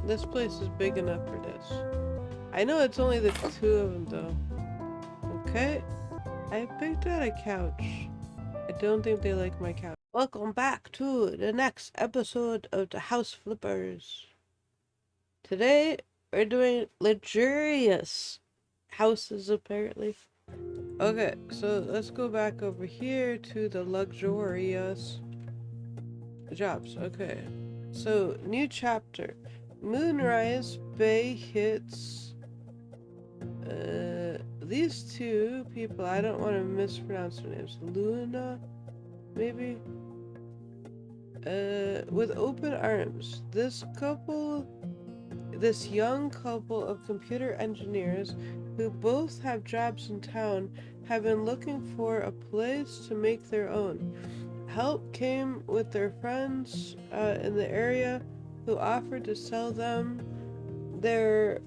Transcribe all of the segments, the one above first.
This place is big enough for this. I know it's only the two of them though. Okay. I picked out a couch. I don't think they like my couch. Welcome back to the next episode of the House Flippers. Today we're doing luxurious houses apparently. Okay, so let's go back over here to the luxurious jobs. Okay. So, new chapter. Moonrise Bay hits these two people. I don't want to mispronounce their names. Luna, maybe? With open arms. This young couple of computer engineers who both have jobs in town have been looking for a place to make their own. Help came with their friends in the area who offered to sell them their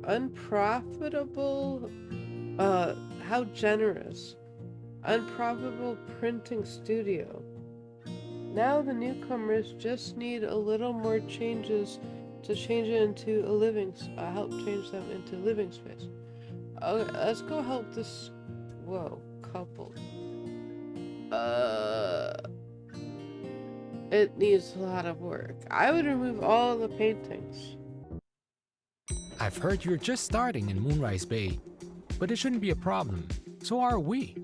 unprofitable, how generous, unprofitable printing studio. Now the newcomers just need a little more changes to change it into a help change them into living space. Okay, let's go help this, couple. It needs a lot of work. I would remove all the paintings. I've heard you're just starting in Moonrise Bay, but it shouldn't be a problem. So are we.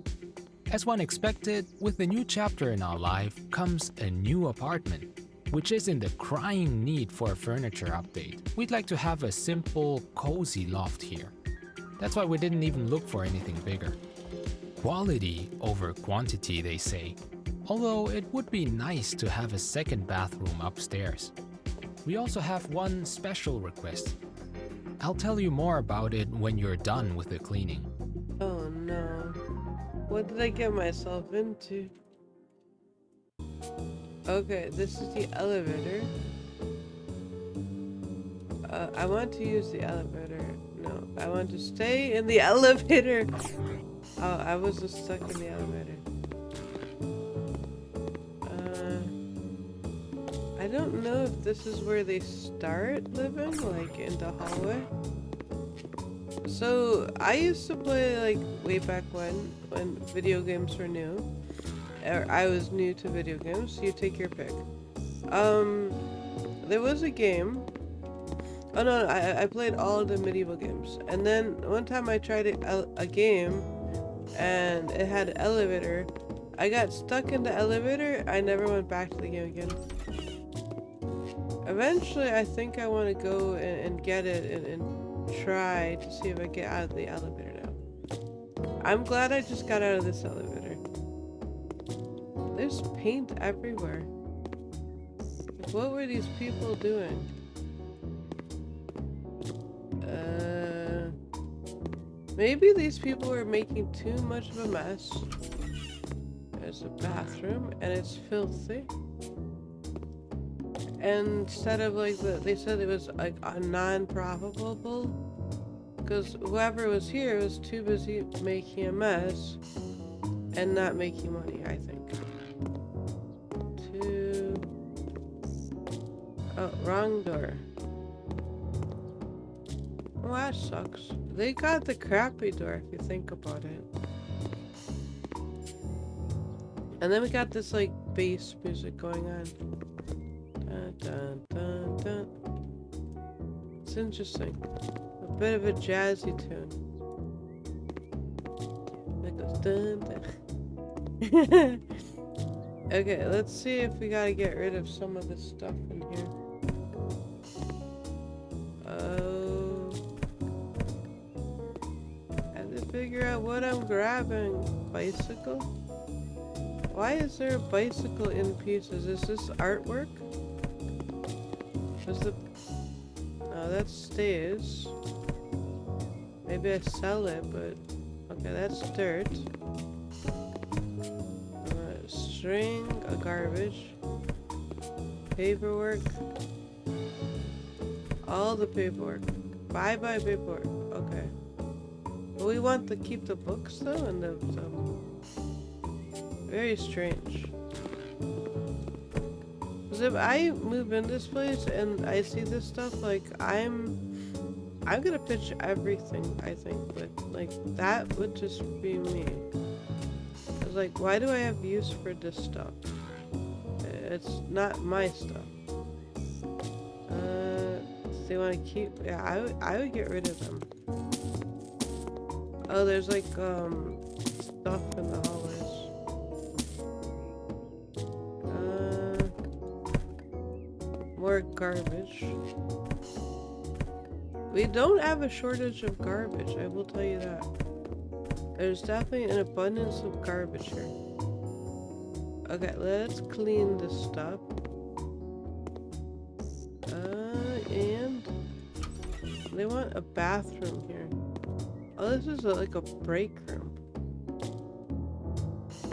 As one expected, with the new chapter in our life comes a new apartment, which is in the crying need for a furniture update. We'd like to have a simple, cozy loft here. That's why we didn't even look for anything bigger. Quality over quantity, they say. Although it would be nice to have a second bathroom upstairs. We also have one special request. I'll tell you more about it when you're done with the cleaning. Oh no. What did I get myself into? Okay, this is the elevator. I want to use the elevator. No, I want to stay in the elevator. Oh, I was just stuck in the elevator. I don't know if this is where they start living, like in the hallway. So I used to play like way back when video games were new. Or I was new to video games. You take your pick. There was a game. Oh no, I played all the medieval games. And then one time I tried a game and it had an elevator. I got stuck in the elevator. I never went back to the game again. Eventually, I think I want to go and get it and try to see if I get out of the elevator now. I'm glad I just got out of this elevator. There's paint everywhere. What were these people doing? Maybe these people were making too much of a mess. There's a bathroom and it's filthy. And instead of like they said it was like a non-profitable, because whoever was here was too busy making a mess and not making money, I think. Oh, wrong door. Well, that sucks. They got the crappy door if you think about it. And then we got this like bass music going on. Dun, dun, dun, dun. It's interesting. A bit of a jazzy tune. It goes dun dun. Okay, let's see if we gotta get rid of some of this stuff in here. Oh. I have to figure out what I'm grabbing. Bicycle? Why is there a bicycle in pieces? Is this artwork? Oh, that stays. Maybe I sell it, but okay, that's dirt. String, a garbage, paperwork, all the paperwork. Bye paperwork. Okay. But we want to keep the books though, and the very strange. Because if I move in this place and I see this stuff, like, I'm gonna pitch everything, I think. Like that would just be me. It's like, why do I have use for this stuff? It's not my stuff. They want to keep... Yeah, I would get rid of them. Oh, there's like, stuff in the hallways. More garbage. We don't have a shortage of garbage, I will tell you that. There's definitely an abundance of garbage here. Okay, let's clean this stuff. And they want a bathroom here. Oh, this is like a break room.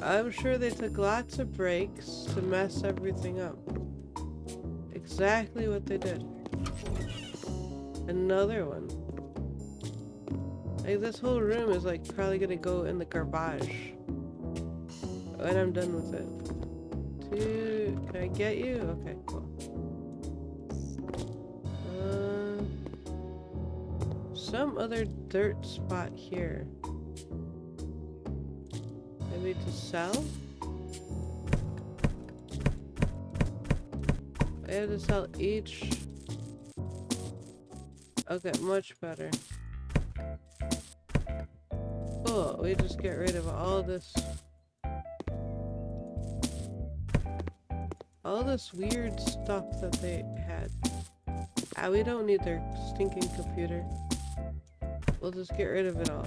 I'm sure they took lots of breaks to mess everything up. Exactly what they did. Another one. Like, this whole room is like probably gonna go in the garbage when I'm done with it. Can I get you? Okay, cool. Some other dirt spot here. Maybe to sell? I have to sell each. Okay, much better. Cool, we just get rid of all this weird stuff that they had. We don't need their stinking computer. We'll just get rid of it all.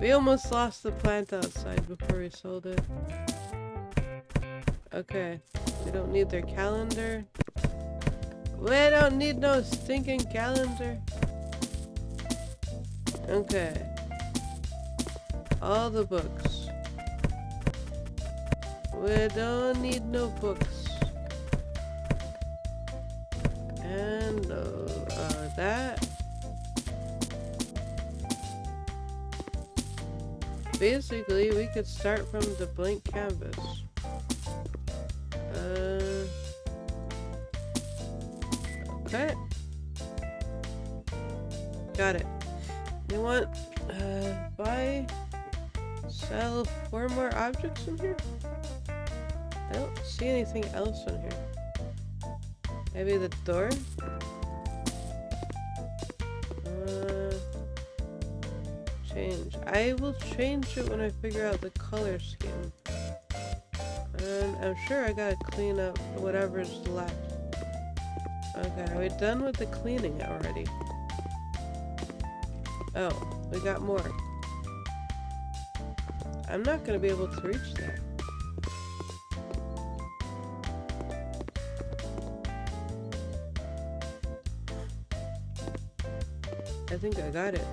We almost lost the plant outside before we sold it. Okay, we don't need their calendar. We don't need no stinking calendar. Okay. All the books. We don't need no books. And that. Basically, we could start from the blank canvas. Okay. Got it. You want, buy, sell 4 more objects in here? I don't see anything else in here. Maybe the door? Change. I will change it when I figure out the color scheme. And I'm sure I gotta clean up whatever's left. Okay, are we done with the cleaning already? Oh, we got more. I'm not gonna be able to reach that. I think I got it.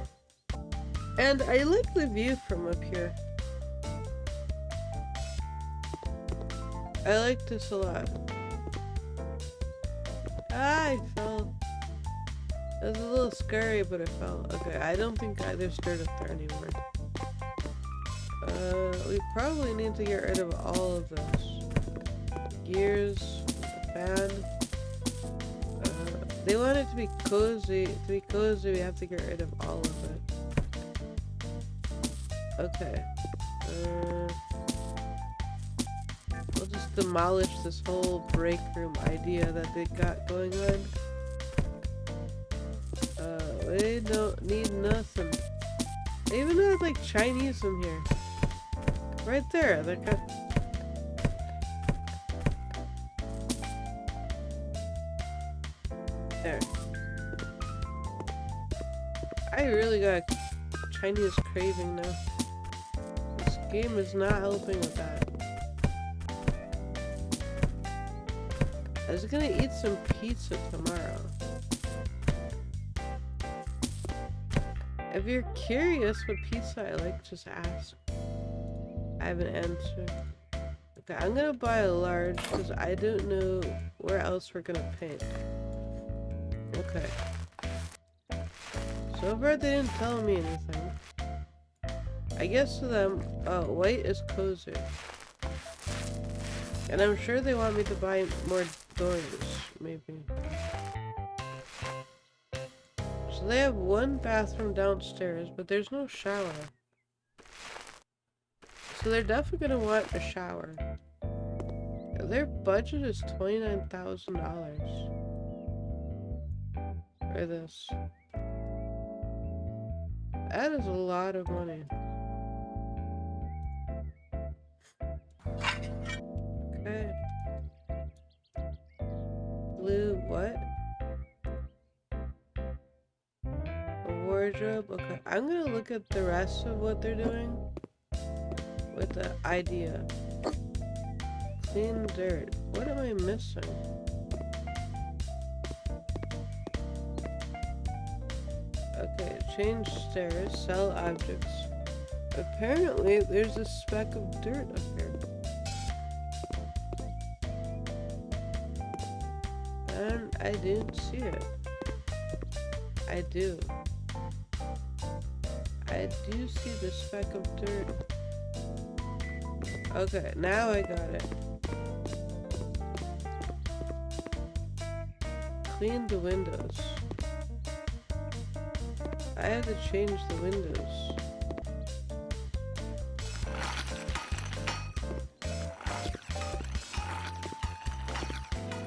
And I like the view from up here. I like this a lot. Ah, I fell. It was a little scary, but it fell. Okay, I don't think there's dirt up there anymore. We probably need to get rid of all of this. Gears, fan. They want it to be cozy. To be cozy, we have to get rid of all of it. Okay. We'll just demolish this whole break room idea that they got going on. We don't need nothing. They even have like Chinese in here. Right there. They're got. There. I really got a Chinese craving now. This game is not helping with that. I was gonna eat some pizza tomorrow. If you're curious what pizza I like, just ask. I have an answer. Okay, I'm gonna buy a large because I don't know where else we're gonna paint. Okay. So far they didn't tell me anything. I I guess to them, white is cozy. And I'm sure they want me to buy more doors, maybe. So they have one bathroom downstairs, but there's no shower. So they're definitely gonna want a shower. Their budget is $29,000 for this. That is a lot of money. Okay. Blue, what? A wardrobe? Okay. I'm gonna look at the rest of what they're doing with the idea. Clean dirt. What am I missing? Okay, change stairs, sell objects. Apparently, there's a speck of dirt up here. And I didn't see it. I do. I do see the speck of dirt. Okay, now I got it. Clean the windows. I have to change the windows.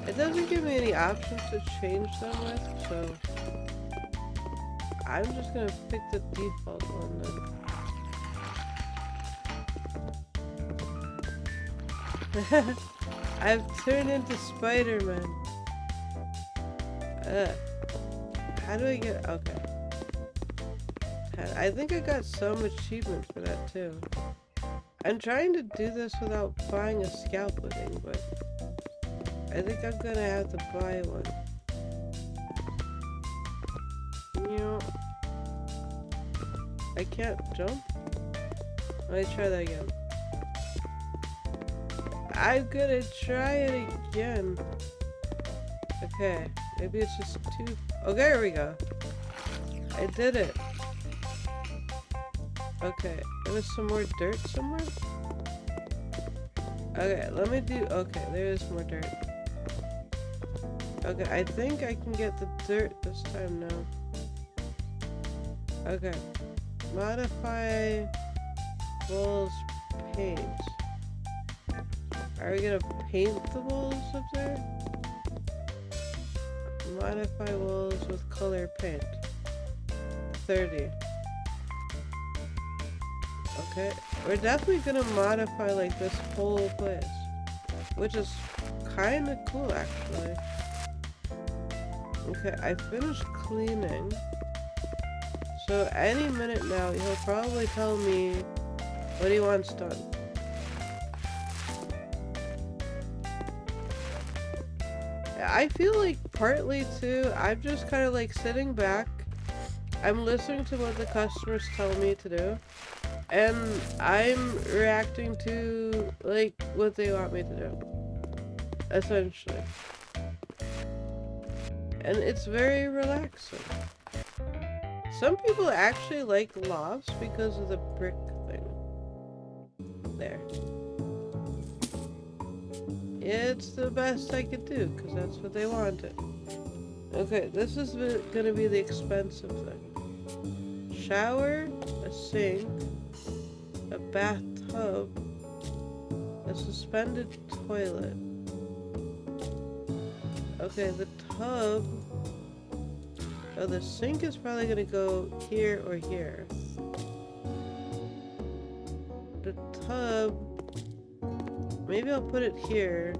It doesn't give me any options to change them with, so I'm just gonna pick the default one then. I've turned into Spider-Man. How do I get... Okay. I think I got some achievement for that too. I'm trying to do this without buying a scaffolding, but I think I'm gonna have to buy one. You know, I can't jump. Let me try that again. I'm gonna try it again. Okay, maybe it's just too... Oh, there we go. I did it. Okay, there was some more dirt somewhere? Okay, let me do... Okay, there is more dirt. Okay, I think I can get the dirt this time now. Okay. Modify walls paint. Are we gonna paint the walls up there? Modify walls with color paint. 30. Okay, we're definitely gonna modify like this whole place, which is kind of cool actually. Okay, I finished cleaning, so any minute now he'll probably tell me what he wants done. I feel like partly too, I'm just kind of like sitting back, I'm listening to what the customers tell me to do, and I'm reacting to like what they want me to do, essentially. And it's very relaxing. Some people actually like lofts because of the brick thing. There. It's the best I could do because that's what they wanted. Okay, this is gonna be the expensive thing. Shower, a sink, a bathtub, a suspended toilet. Okay, the tub... Oh, the sink is probably gonna go here or here. The tub... Maybe I'll put it here.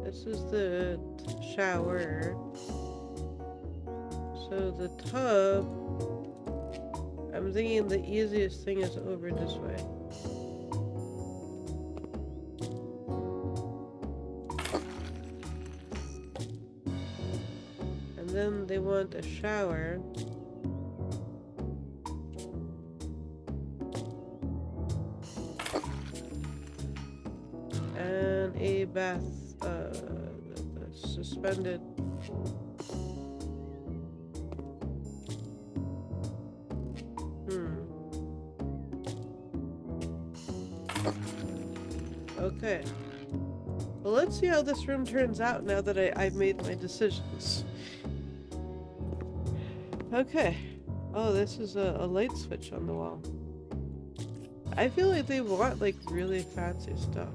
This is the shower. So the tub... I'm thinking the easiest thing is over this way. And then they want a shower. And a bath, suspended Okay. Well, let's see how this room turns out now that I've made my decisions. Okay. Oh, this is a light switch on the wall. I feel like they want, like, really fancy stuff.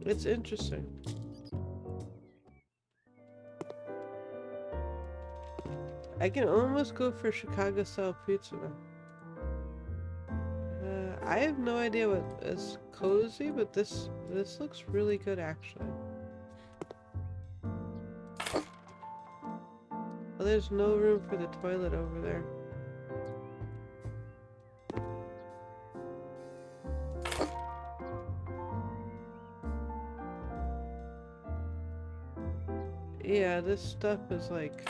It's interesting. I can almost go for Chicago-style pizza now. I have no idea what is cozy, but this looks really good, actually. Oh, there's no room for the toilet over there. Yeah, this stuff is like...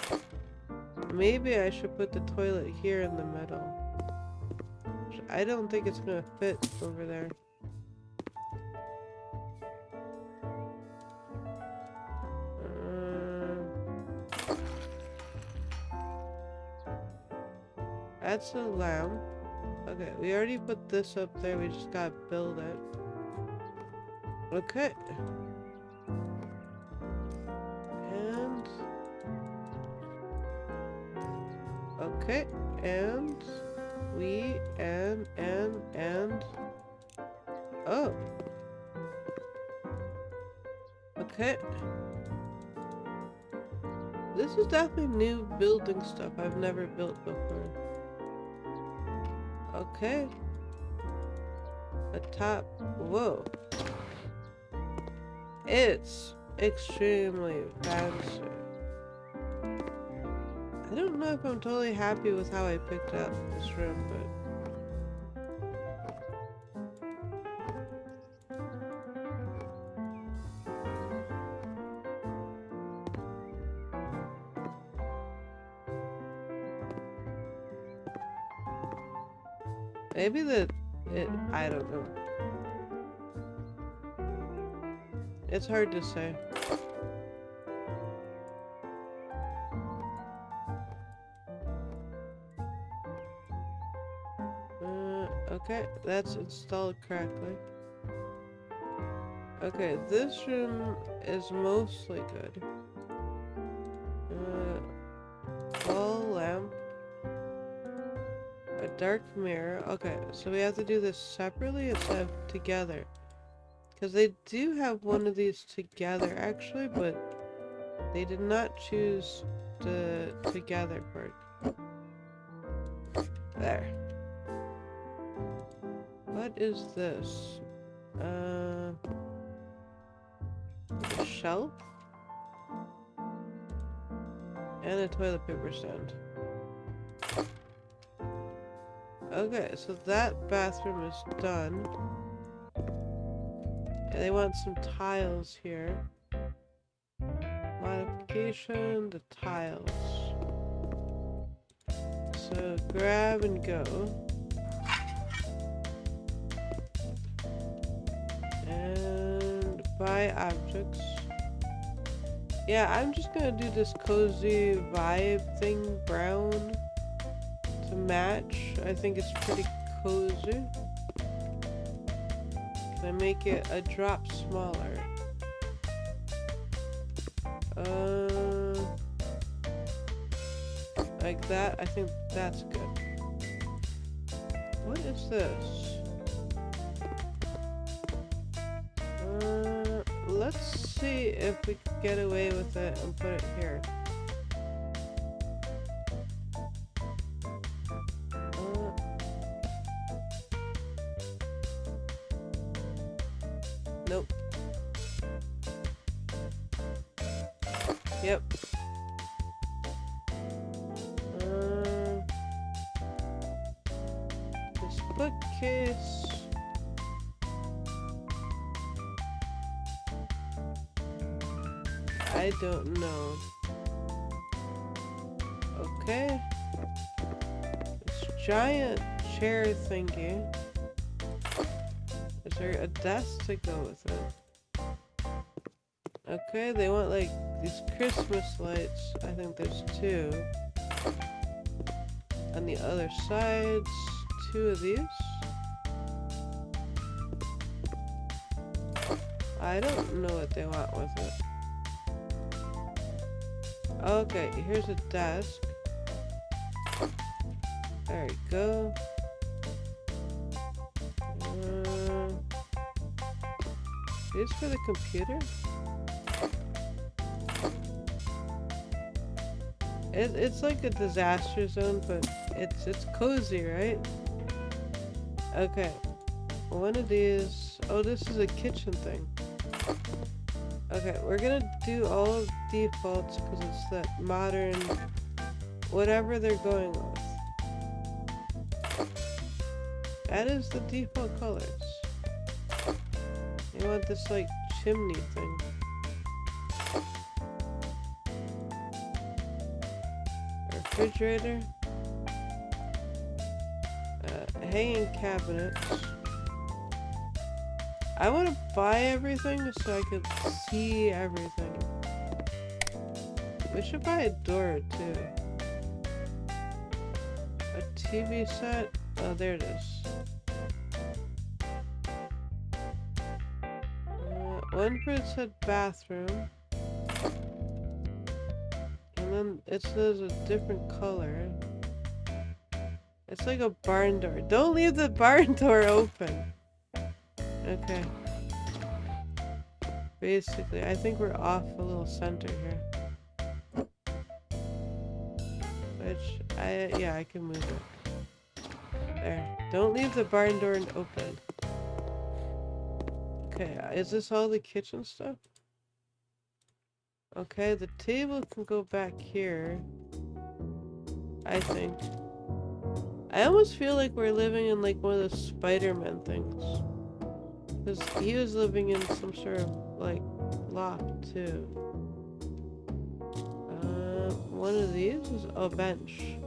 Maybe I should put the toilet here in the middle. I don't think it's gonna fit over there. That's a lamp. Okay, we already put this up there, we just gotta build it. Okay. And... Okay, and... and... Oh! Okay. This is definitely new building stuff I've never built before. Okay. A top. Whoa. It's extremely fancy. I don't know if I'm totally happy with how I picked out this room, but... Maybe I don't know. It's hard to say. Okay, that's installed correctly. Okay, this room is mostly good. Wall lamp. A dark mirror. Okay, so we have to do this separately instead of together. Because they do have one of these together actually, but they did not choose the together part. There. What is this? A shelf? And a toilet paper stand. Okay, so that bathroom is done. And they want some tiles here. Modification, the tiles. So grab and go. And buy objects. Yeah, I'm just gonna do this cozy vibe thing, brown, to match. I think it's pretty cozy. Can I make it a drop smaller? Like that? I think that's good. What is this? Let's see if we can get away with it and put it here. Nope. Yep. This bookcase. I don't know. Okay. This giant chair thingy. Is there a desk to go with it? Okay, they want like these Christmas lights. I think there's two. On the other sides, two of these. I don't know what they want with it. Okay, here's a desk. There we go. These for the computer? It's like a disaster zone, but it's cozy, right? Okay. One of these. Oh, this is a kitchen thing. Okay, we're gonna do all of defaults because it's that modern, whatever they're going with. That is the default colors. You want this like chimney thing. Refrigerator. Hanging cabinets. I want to buy everything so I can see everything. We should buy a door too. A TV set. Oh, there it is. One for it said bathroom. And then it says a different color. It's like a barn door. Don't leave the barn door open. Okay. Basically, I think we're off a little center here. Which, yeah, I can move it. There. Don't leave the barn door open. Okay, is this all the kitchen stuff? Okay, the table can go back here. I think. I almost feel like we're living in like one of those Spider-Man things. Because he was living in some sort of like loft too. One of these is a bench.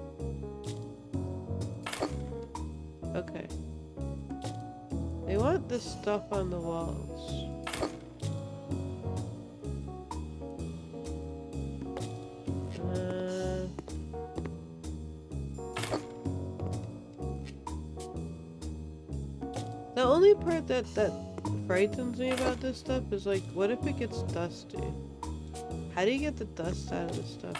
Okay. They want this stuff on the walls. The only part that frightens me about this stuff is like, what if it gets dusty? How do you get the dust out of this stuff?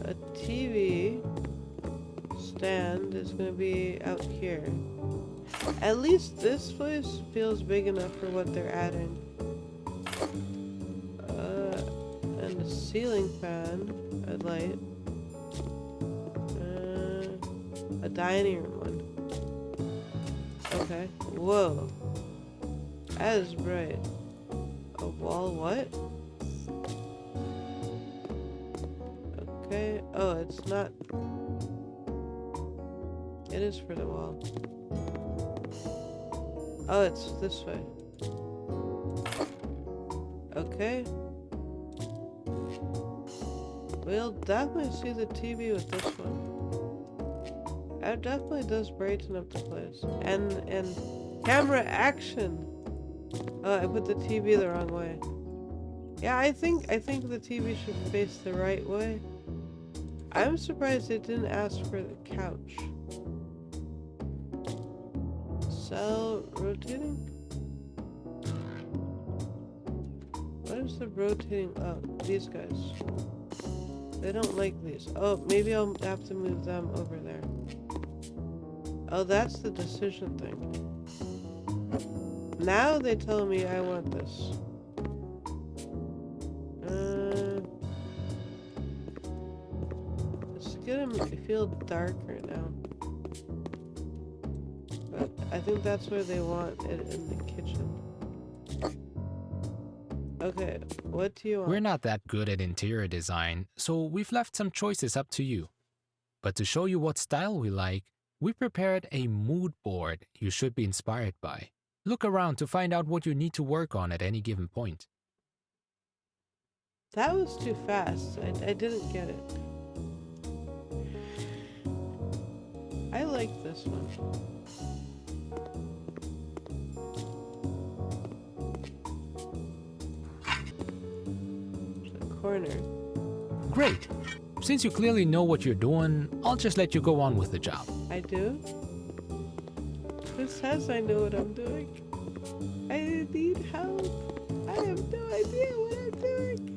A TV stand is gonna be out here. At least this place feels big enough for what they're adding. And a ceiling fan, a light. A dining room one. Okay. Whoa. That is bright. A wall what? Okay. Oh, it's not. It is for the wall. Oh, it's this way. Okay. We'll definitely see the TV with this one. That definitely does brighten up the place. And camera action. Oh, I put the TV the wrong way. Yeah, I think the TV should face the right way. I'm surprised they didn't ask for the couch. Cell rotating? What is the rotating? Oh, these guys. They don't like these. Oh, maybe I'll have to move them over there. Oh, that's the decision thing. Now they tell me I want this. It's gonna feel darker now. But I think that's where they want it in the kitchen. Okay, what do you want? We're not that good at interior design, so we've left some choices up to you. But to show you what style we like, we prepared a mood board you should be inspired by. Look around to find out what you need to work on at any given point. That was too fast. I didn't get it. I like this one. The corner. Great! Since you clearly know what you're doing, I'll just let you go on with the job. I do? Who says I know what I'm doing? help? I have no idea what I'm doing.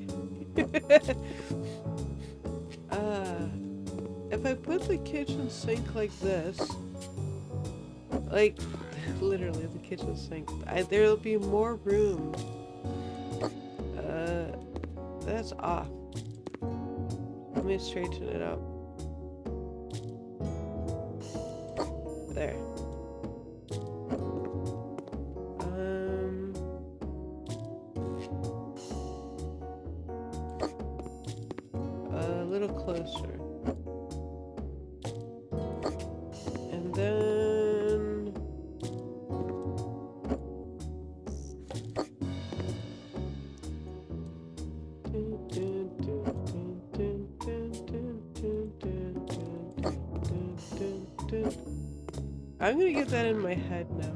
If I put the kitchen sink like this, like literally the kitchen sink, there'll be more room. That's off. Let me straighten it out. There. A little closer. And then I'm gonna get that in my head now.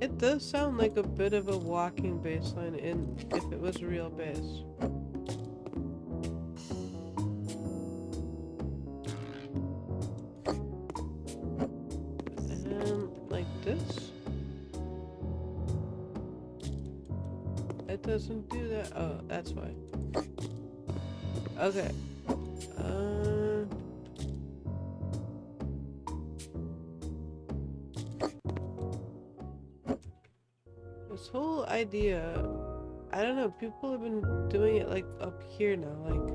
It does sound like a bit of a walking baseline if it was a real base. And like this. It doesn't do that. Oh, that's why. Okay. This whole idea, I don't know, people have been doing it like up here now, like.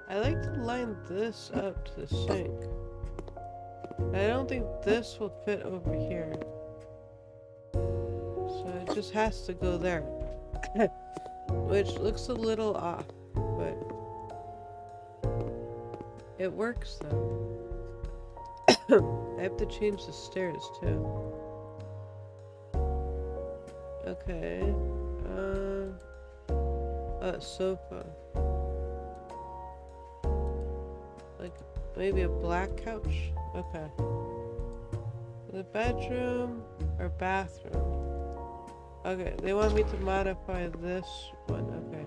I like to line this up to the sink. I don't think this will fit over here. So it just has to go there. Which looks a little off, but it works though. I have to change the stairs too. Okay. Sofa. Like maybe a black couch? Okay. The bedroom or bathroom? Okay, they want me to modify this one. Okay.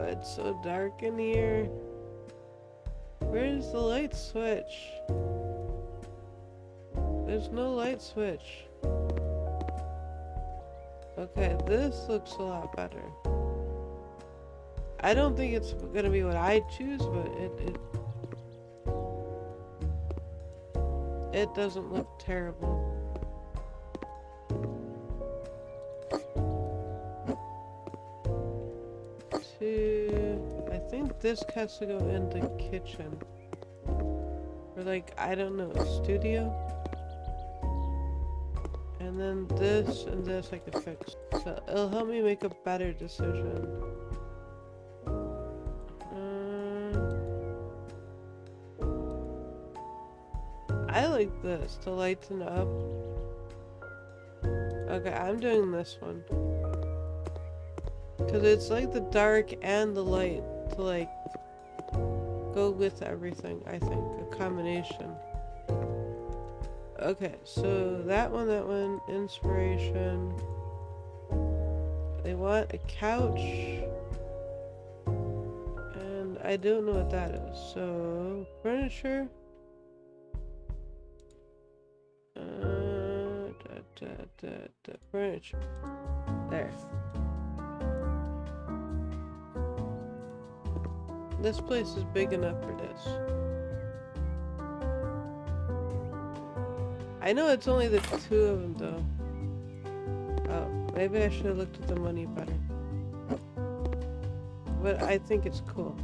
It's so dark in here. Where's the light switch? There's no light switch. Okay, this looks a lot better. I don't think it's gonna be what I choose, but it doesn't look terrible. I think this has to go in the kitchen. Or like, I don't know, a studio? And then this and this I could fix. So it'll help me make a better decision. I like this to lighten up. Okay, I'm doing this one. Because it's like the dark and the light to like go with everything, I think. A combination. Okay, so that one, inspiration. They want a couch. And I don't know what that is. So, furniture. Furniture. There. This place is big enough for this. I know it's only the two of them though. Oh, maybe I should have looked at the money better. But I think it's cool.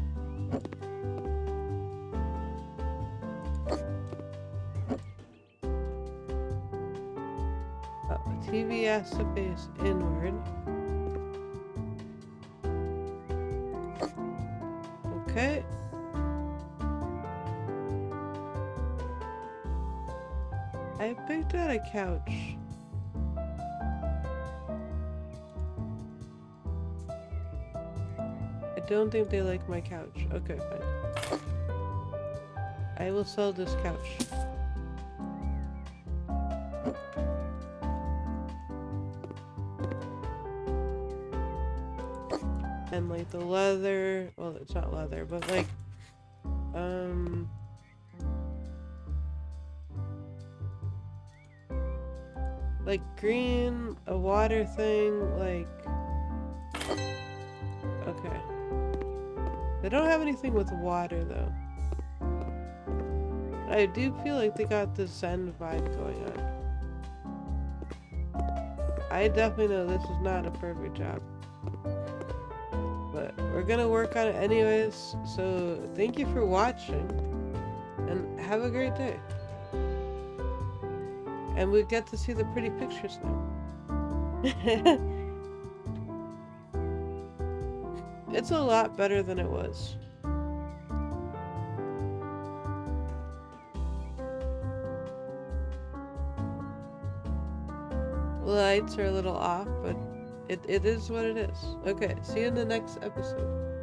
TV has to face inward. Okay. I picked out a couch. I don't think they like my couch. Okay, fine. I will sell this couch. And like the leather, well, it's not leather, but like green, a water thing, like, okay. They don't have anything with water though. I do feel like they got the Zen vibe going on. I definitely know this is not a perfect job. But we're gonna work on it anyways, so thank you for watching, and have a great day. And we get to see the pretty pictures now. It's a lot better than it was. The lights are a little off, but it is what it is. Okay, see you in the next episode.